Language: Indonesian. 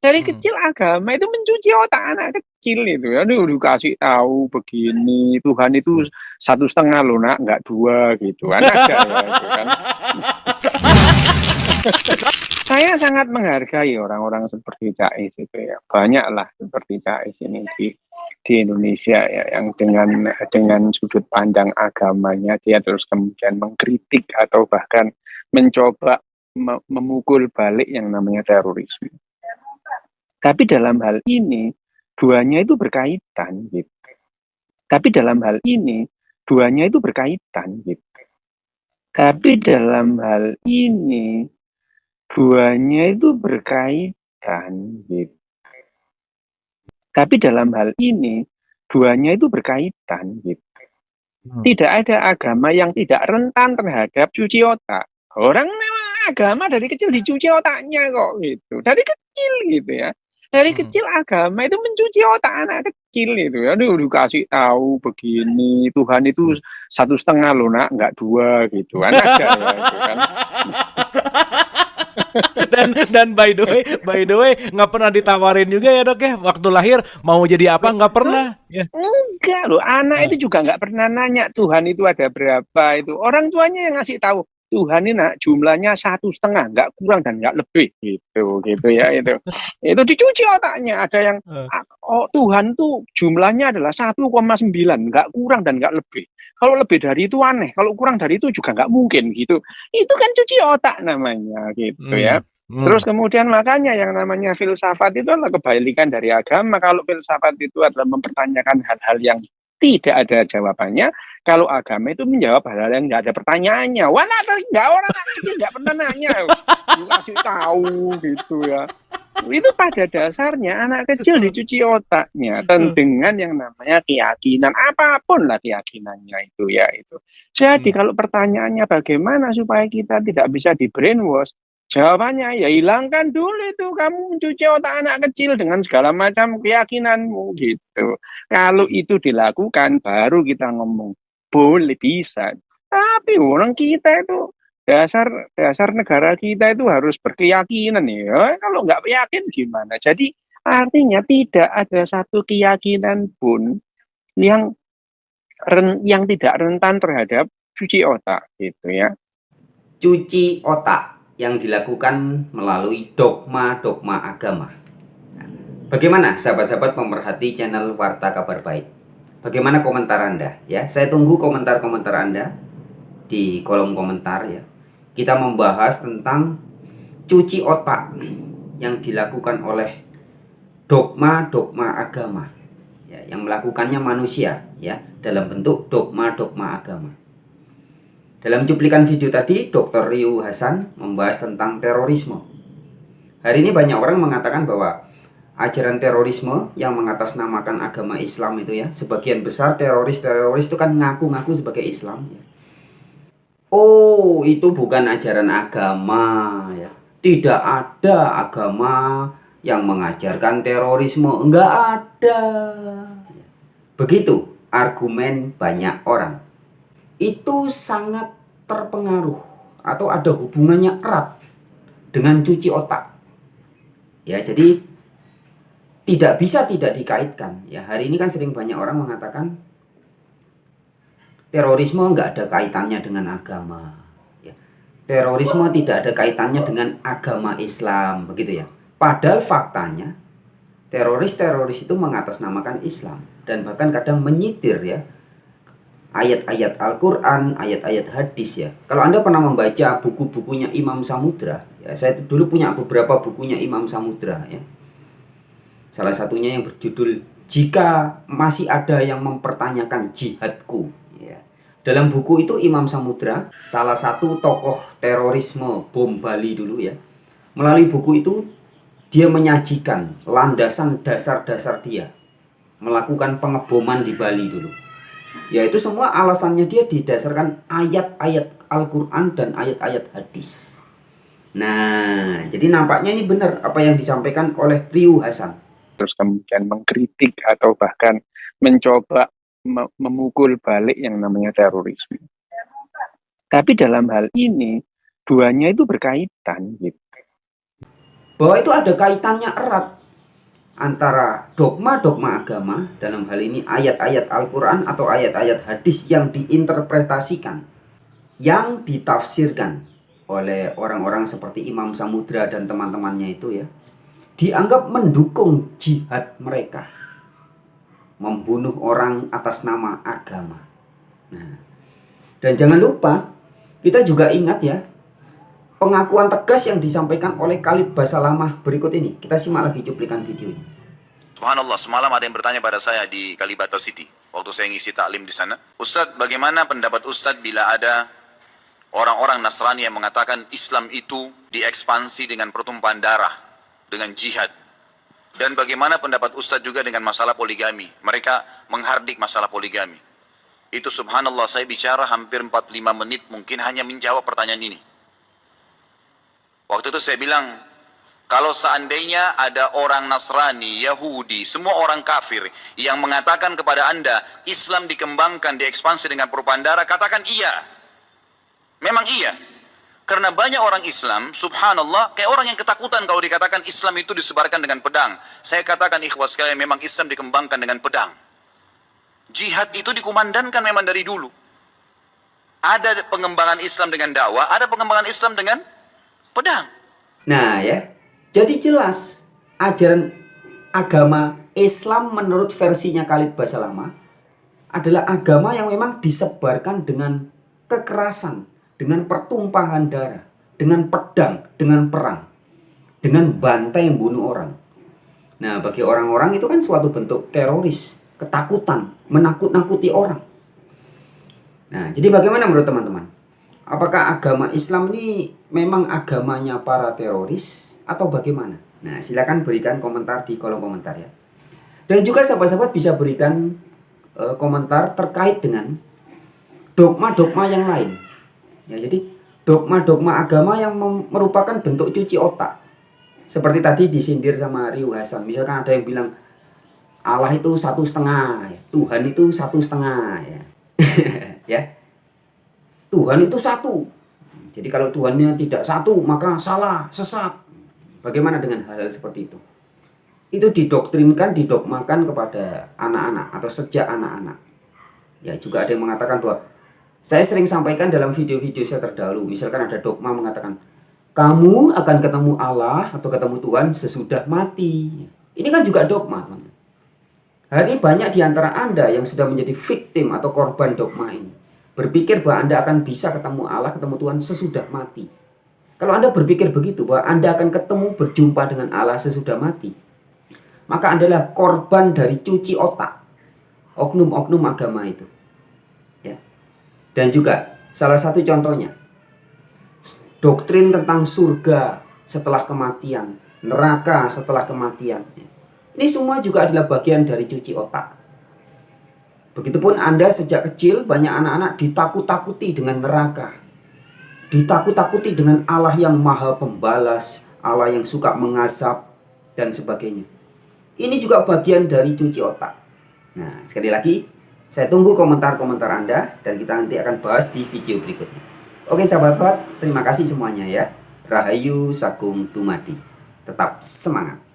Dari Hmm. kecil agama itu mencuci otak anak kecil itu. Aduh, dikasih tahu begini, Tuhan itu 1,5 loh nak, nggak 2 gitu. Kan ada ya itu kan. Saya sangat menghargai orang-orang seperti Cais itu ya. Banyaklah seperti Cais ini di Indonesia ya, yang dengan sudut pandang agamanya dia terus kemudian mengkritik atau bahkan mencoba memukul balik yang namanya terorisme. Tapi dalam hal ini duanya itu berkaitan gitu. Tapi dalam hal ini duanya itu berkaitan gitu. Tapi dalam hal ini duanya itu berkaitan gitu. Tapi dalam hal ini duanya itu berkaitan gitu. Tidak ada agama yang tidak rentan terhadap cuci otak. Orang memang agama dari kecil dicuci otaknya kok gitu. Dari kecil gitu ya. Dari kecil agama itu mencuci otak anak kecil itu. Aduh, dikasih tahu begini, Tuhan itu 1,5 loh nak, nggak 2 gitu. Kan ada ya itu kan. Dan by the way nggak pernah ditawarin juga ya dok ya waktu lahir mau jadi apa nggak pernah ya. Enggak loh, anak itu juga nggak pernah nanya Tuhan itu ada berapa itu. Orang tuanya yang ngasih tahu Tuhan ini nak jumlahnya 1,5, nggak kurang dan nggak lebih gitu ya itu. Itu dicuci otaknya. Ada yang oh Tuhan tuh jumlahnya adalah 1,9, nggak kurang dan nggak lebih. Kalau lebih dari itu aneh, kalau kurang dari itu juga nggak mungkin gitu. Itu kan cuci otak namanya gitu ya. Terus kemudian makanya yang namanya filsafat itu adalah kebalikan dari agama. Kalau filsafat itu adalah mempertanyakan hal-hal yang tidak ada jawabannya. Kalau agama itu menjawab hal-hal yang nggak ada pertanyaannya. Wah, nggak orang nggak pernah nanya, dikasih tahu gitu ya. Itu pada dasarnya anak kecil dicuci otaknya dengan yang namanya keyakinan, apapun lah keyakinannya itu ya itu. Jadi kalau pertanyaannya bagaimana supaya kita tidak bisa di brainwash, jawabannya ya hilangkan dulu itu kamu mencuci otak anak kecil dengan segala macam keyakinanmu gitu. Kalau itu dilakukan baru kita ngomong boleh bisa. Tapi orang kita itu dasar negara kita itu harus berkeyakinan ya. Kalau nggak yakin gimana? Jadi artinya tidak ada satu keyakinan pun yang tidak rentan terhadap cuci otak gitu ya. Cuci otak yang dilakukan melalui dogma-dogma agama. Bagaimana sahabat-sahabat pemerhati channel Warta Kabar Baik? Bagaimana komentar Anda? Ya, saya tunggu komentar-komentar Anda di kolom komentar ya. Kita membahas tentang cuci otak yang dilakukan oleh dogma-dogma agama ya, yang melakukannya manusia ya dalam bentuk dogma-dogma agama. Dalam cuplikan video tadi, Dr. Ryu Hasan membahas tentang terorisme. Hari ini banyak orang mengatakan bahwa ajaran terorisme yang mengatasnamakan agama Islam itu ya, sebagian besar teroris itu kan ngaku-ngaku sebagai Islam ya. Oh, itu bukan ajaran agama ya. Tidak ada agama yang mengajarkan terorisme, enggak ada. Begitu argumen banyak orang. Itu sangat terpengaruh atau ada hubungannya erat dengan cuci otak. Ya, jadi tidak bisa tidak dikaitkan. Ya, hari ini kan sering banyak orang mengatakan terorisme nggak ada kaitannya dengan agama. Ya. Terorisme tidak ada kaitannya dengan agama Islam, begitu ya. Padahal faktanya teroris itu mengatasnamakan Islam dan bahkan kadang menyitir ya ayat-ayat Al-Quran, ayat-ayat hadis ya. Kalau Anda pernah membaca buku-bukunya Imam Samudra, ya, saya dulu punya beberapa bukunya Imam Samudra ya. Salah satunya yang berjudul Jika Masih Ada Yang Mempertanyakan Jihadku. Ya. Dalam buku itu Imam Samudra, salah satu tokoh terorisme bom Bali dulu ya. Melalui buku itu dia menyajikan landasan dasar-dasar dia melakukan pengeboman di Bali dulu. Yaitu semua alasannya dia didasarkan ayat-ayat Al-Quran dan ayat-ayat hadis. Nah, jadi nampaknya ini benar apa yang disampaikan oleh Ryu Hasan. Terus kemudian mengkritik atau bahkan mencoba memukul balik yang namanya terorisme. Tapi dalam hal ini duanya itu berkaitan gitu. Bahwa itu ada kaitannya erat antara dogma-dogma agama, dalam hal ini ayat-ayat Al-Quran atau ayat-ayat hadis yang diinterpretasikan, yang ditafsirkan oleh orang-orang seperti Imam Samudra dan teman-temannya itu ya, dianggap mendukung jihad mereka, membunuh orang atas nama agama. Nah, dan jangan lupa kita juga ingat ya, pengakuan tegas yang disampaikan oleh Khalid Basalamah berikut ini. Kita simak lagi cuplikan videonya. Subhanallah, semalam ada yang bertanya pada saya di Kalibata City waktu saya ngisi taklim di sana. Ustadz, bagaimana pendapat Ustadz bila ada orang-orang Nasrani yang mengatakan Islam itu diekspansi dengan pertumpahan darah, dengan jihad? Dan bagaimana pendapat Ustadz juga dengan masalah poligami? Mereka menghardik masalah poligami. Itu subhanallah, saya bicara hampir 45 menit mungkin hanya menjawab pertanyaan ini. Waktu itu saya bilang, kalau seandainya ada orang Nasrani, Yahudi, semua orang kafir yang mengatakan kepada Anda Islam dikembangkan, diekspansi dengan pertumpahan darah, katakan iya. Memang iya. Karena banyak orang Islam, subhanallah, kayak orang yang ketakutan kalau dikatakan Islam itu disebarkan dengan pedang. Saya katakan ikhwas sekalian, memang Islam dikembangkan dengan pedang. Jihad itu dikumandangkan memang dari dulu. Ada pengembangan Islam dengan dakwah, ada pengembangan Islam dengan pedang. Nah ya, jadi jelas ajaran agama Islam menurut versinya Khalid Basalamah adalah agama yang memang disebarkan dengan kekerasan, dengan pertumpahan darah, dengan pedang, dengan perang, dengan bantai membunuh orang. Nah, bagi orang-orang itu kan suatu bentuk teroris, ketakutan, menakut-nakuti orang. Nah, jadi bagaimana menurut teman-teman? Apakah agama Islam ini memang agamanya para teroris atau bagaimana? Nah, silakan berikan komentar di kolom komentar ya. Dan juga sahabat-sahabat bisa berikan komentar terkait dengan dogma-dogma yang lain. Ya, jadi dogma-dogma agama yang merupakan bentuk cuci otak. Seperti tadi disindir sama Riu Hasan. Misalkan ada yang bilang Allah itu 1,5, ya. Tuhan itu 1,5 ya. Ya. Tuhan itu 1. Jadi kalau Tuhannya tidak 1 maka salah, sesat. Bagaimana dengan hal-hal seperti itu? Itu didoktrinkan, didogmakan kepada anak-anak atau sejak anak-anak. Ya, juga ada yang mengatakan bahwa saya sering sampaikan dalam video-video saya terdahulu, misalkan ada dogma mengatakan kamu akan ketemu Allah atau ketemu Tuhan sesudah mati. Ini kan juga dogma, teman. Hari ini banyak di antara Anda yang sudah menjadi victim atau korban dogma ini, berpikir bahwa Anda akan bisa ketemu Allah, ketemu Tuhan sesudah mati. Kalau Anda berpikir begitu, bahwa Anda akan ketemu, berjumpa dengan Allah sesudah mati, maka Anda adalah korban dari cuci otak oknum-oknum agama itu. Ya. Dan juga salah satu contohnya, doktrin tentang surga setelah kematian, neraka setelah kematian. Ini semua juga adalah bagian dari cuci otak. Begitupun Anda sejak kecil banyak anak-anak ditakut-takuti dengan neraka. Ditakut-takuti dengan Allah yang maha pembalas, Allah yang suka mengazab, dan sebagainya. Ini juga bagian dari cuci otak. Nah, sekali lagi, saya tunggu komentar-komentar Anda dan kita nanti akan bahas di video berikutnya. Oke sahabat, terima kasih semuanya ya. Rahayu Sagung Dumadi. Tetap semangat.